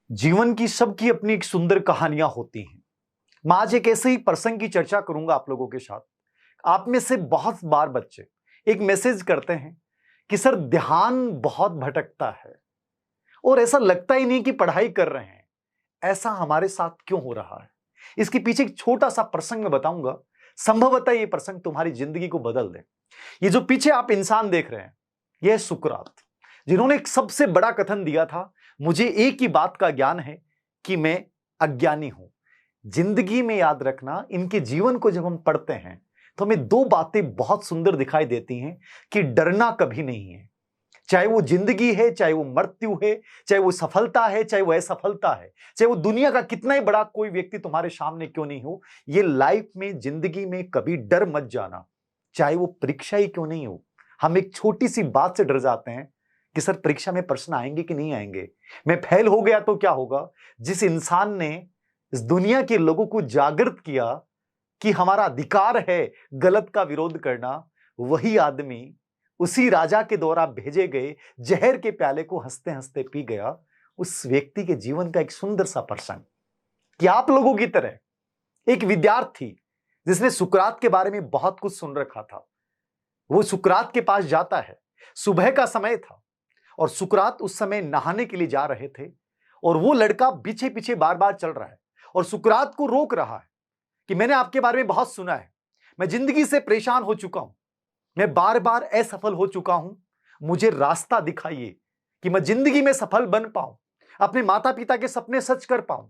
जीवन की सबकी अपनी एक सुंदर कहानियां होती हैं। मैं आज एक ऐसे ही प्रसंग की चर्चा करूंगा आप लोगों के साथ। आप में से बहुत बार बच्चे एक मैसेज करते हैं कि सर ध्यान बहुत भटकता है और ऐसा लगता ही नहीं कि पढ़ाई कर रहे हैं। ऐसा हमारे साथ क्यों हो रहा है? इसके पीछे एक छोटा सा प्रसंग मैं बताऊंगा। संभवतः ये प्रसंग तुम्हारी जिंदगी को बदल दे। ये जो पीछे आप इंसान देख रहे हैं, यह है सुकरात, जिन्होंने एक सबसे बड़ा कथन दिया था, मुझे एक ही बात का ज्ञान है कि मैं अज्ञानी हूं। जिंदगी में याद रखना, इनके जीवन को जब हम पढ़ते हैं तो हमें दो बातें बहुत सुंदर दिखाई देती हैं कि डरना कभी नहीं है। चाहे वो जिंदगी है, चाहे वो मृत्यु है, चाहे वो सफलता है, चाहे वो असफलता है, चाहे वो दुनिया का कितना ही बड़ा कोई व्यक्ति तुम्हारे सामने क्यों नहीं हो, ये लाइफ में, जिंदगी में कभी डर मत जाना। चाहे वो परीक्षा ही क्यों नहीं हो। हम एक छोटी सी बात से डर जाते हैं कि सर परीक्षा में प्रश्न आएंगे कि नहीं आएंगे, मैं फेल हो गया तो क्या होगा। जिस इंसान ने इस दुनिया के लोगों को जागृत किया कि हमारा अधिकार है गलत का विरोध करना, वही आदमी उसी राजा के द्वारा भेजे गए जहर के प्याले को हंसते हंसते पी गया। उस व्यक्ति के जीवन का एक सुंदर सा प्रसंग कि आप लोगों की तरह एक विद्यार्थी जिसने सुकरात के बारे में बहुत कुछ सुन रखा था, वो सुकरात के पास जाता है। सुबह का समय था और सुकरात उस समय नहाने के लिए जा रहे थे और वो लड़का पीछे पीछे बार बार चल रहा है और सुकरात को रोक रहा है कि मैंने आपके बारे में बहुत सुना है, मैं जिंदगी से परेशान हो चुका हूं, मैं बार बार असफल हो चुका हूं, मुझे रास्ता दिखाइए कि मैं जिंदगी में सफल बन पाऊं, अपने माता पिता के सपने सच कर पाऊं।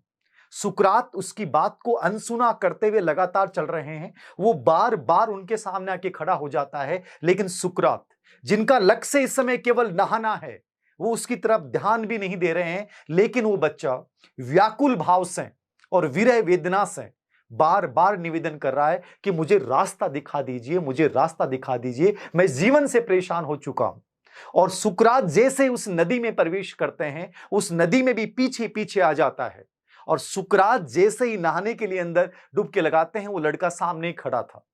सुकरात उसकी बात को अनसुना करते हुए लगातार चल रहे हैं। वो बार बार उनके सामने आके खड़ा हो जाता है, लेकिन सुकरात जिनका लक्ष्य इस समय केवल नहाना है, वो उसकी तरफ ध्यान भी नहीं दे रहे हैं। लेकिन वो बच्चा व्याकुल भाव से और विरह वेदना से बार बार निवेदन कर रहा है कि मुझे रास्ता दिखा दीजिए, मुझे रास्ता दिखा दीजिए, मैं जीवन से परेशान हो चुका हूं। और सुकरात जैसे उस नदी में प्रवेश करते हैं, उस नदी में भी पीछे पीछे आ जाता है और सुकरात जैसे ही नहाने के लिए अंदर डुबकी लगाते हैं, वो लड़का सामने ही खड़ा था।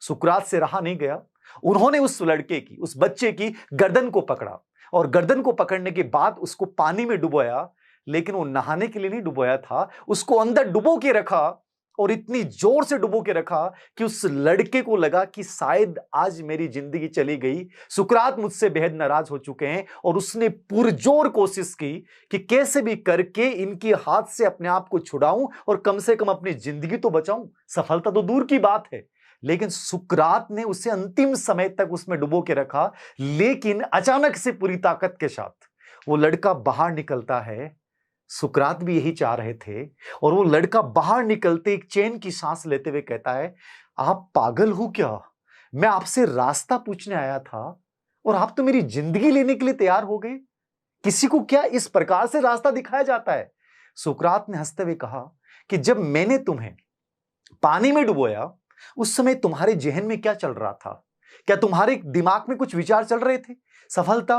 सुकरात से रहा नहीं गया, उन्होंने उस लड़के की, उस बच्चे की गर्दन को पकड़ा और गर्दन को पकड़ने के बाद उसको पानी में डुबोया। लेकिन वो नहाने के लिए नहीं डुबोया था, उसको अंदर डुबो के रखा और इतनी जोर से डुबो के रखा कि उस लड़के को लगा कि शायद आज मेरी जिंदगी चली गई, सुकरात मुझसे बेहद नाराज हो चुके हैं। और उसने पुरजोर कोशिश की कि कैसे भी करके इनके हाथ से अपने आप को छुड़ाऊं और कम से कम अपनी जिंदगी तो बचाऊं। सफलता तो दूर की बात है, लेकिन सुकरात ने उसे अंतिम समय तक उसमें डुबो के रखा। लेकिन अचानक से पूरी ताकत के साथ वो लड़का बाहर निकलता है। सुकरात भी यही चाह रहे थे और वो लड़का बाहर निकलते एक चैन की सांस लेते हुए कहता है, आप पागल हो क्या? मैं आपसे रास्ता पूछने आया था और आप तो मेरी जिंदगी लेने के लिए तैयार हो गए। किसी को क्या इस प्रकार से रास्ता दिखाया जाता है? सुकरात ने हंसते हुए कहा कि जब मैंने तुम्हें पानी में डुबोया, उस समय तुम्हारे जहन में क्या चल रहा था? क्या तुम्हारे दिमाग में कुछ विचार चल रहे थे? सफलता,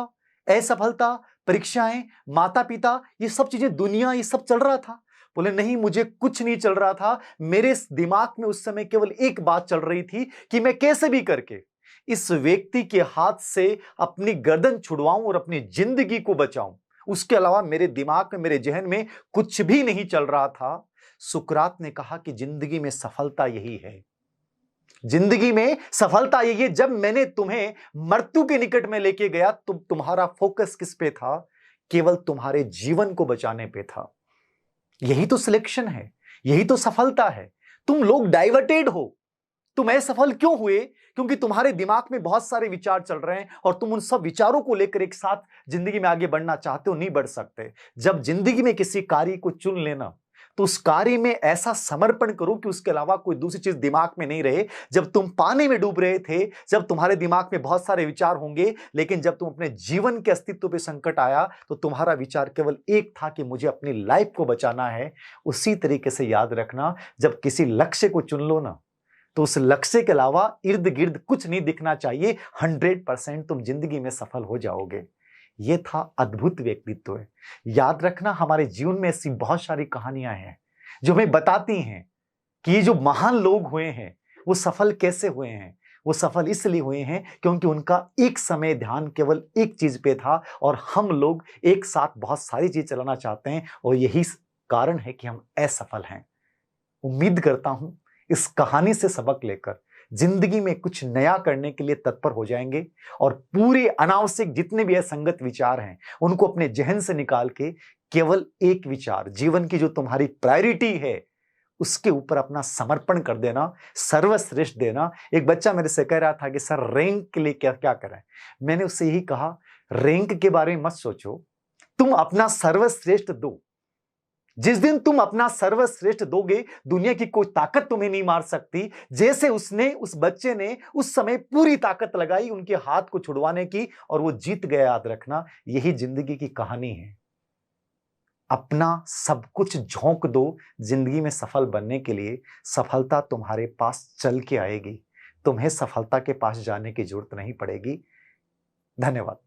असफलता, परीक्षाएं, माता पिता, ये सब चीजें, दुनिया, ये सब चल रहा था? बोले नहीं, मुझे कुछ नहीं चल रहा था। मेरे दिमाग में उस समय केवल एक बात चल रही थी कि मैं कैसे भी करके इस व्यक्ति के हाथ से अपनी गर्दन छुड़वाऊं और अपनी जिंदगी को बचाऊं। उसके अलावा मेरे दिमाग में, मेरे जहन में कुछ भी नहीं चल रहा था। सुकरात ने कहा कि जिंदगी में सफलता यही है, जिंदगी में सफलता यही है। जब मैंने तुम्हें मृत्यु के निकट में लेके गया तो तुम्हारा फोकस किस पे था? केवल तुम्हारे जीवन को बचाने पे था। यही तो सिलेक्शन है, यही तो सफलता है। तुम लोग डाइवर्टेड हो, तुम असफल क्यों हुए? क्योंकि तुम्हारे दिमाग में बहुत सारे विचार चल रहे हैं और तुम उन सब विचारों को लेकर एक साथ जिंदगी में आगे बढ़ना चाहते हो, नहीं बढ़ सकते। जब जिंदगी में किसी कार्य को चुन लेना तो उस कार्य में ऐसा समर्पण करो कि उसके अलावा कोई दूसरी चीज दिमाग में नहीं रहे। जब तुम पानी में डूब रहे थे, जब तुम्हारे दिमाग में बहुत सारे विचार होंगे, लेकिन जब तुम अपने जीवन के अस्तित्व पे संकट आया तो तुम्हारा विचार केवल एक था कि मुझे अपनी लाइफ को बचाना है। उसी तरीके से याद रखना, जब किसी लक्ष्य को चुन लो ना, तो उस लक्ष्य के अलावा इर्द गिर्द कुछ नहीं दिखना चाहिए। 100% तुम जिंदगी में सफल हो जाओगे। यह था अद्भुत व्यक्तित्व है। याद रखना, हमारे जीवन में ऐसी बहुत सारी कहानियां हैं जो हमें बताती हैं कि ये जो महान लोग हुए हैं वो सफल कैसे हुए हैं। वो सफल इसलिए हुए हैं क्योंकि उनका एक समय ध्यान केवल एक चीज पे था, और हम लोग एक साथ बहुत सारी चीज चलाना चाहते हैं, और यही कारण है कि हम असफल हैं। उम्मीद करता हूं इस कहानी से सबक लेकर जिंदगी में कुछ नया करने के लिए तत्पर हो जाएंगे, और पूरे अनावश्यक जितने भी असंगत विचार हैं उनको अपने जहन से निकाल के केवल एक विचार, जीवन की जो तुम्हारी प्रायोरिटी है उसके ऊपर अपना समर्पण कर देना, सर्वश्रेष्ठ देना। एक बच्चा मेरे से कह रहा था कि सर रैंक के लिए क्या क्या करें। मैंने उससे यही कहा, रैंक के बारे में मत सोचो, तुम अपना सर्वश्रेष्ठ दो। जिस दिन तुम अपना सर्वश्रेष्ठ दोगे, दुनिया की कोई ताकत तुम्हें नहीं मार सकती। जैसे उस बच्चे ने उस समय पूरी ताकत लगाई उनके हाथ को छुड़वाने की, और वो जीत गया। याद रखना, यही जिंदगी की कहानी है। अपना सब कुछ झोंक दो जिंदगी में सफल बनने के लिए। सफलता तुम्हारे पास चल के आएगी, तुम्हें सफलता के पास जाने की जरूरत नहीं पड़ेगी। धन्यवाद।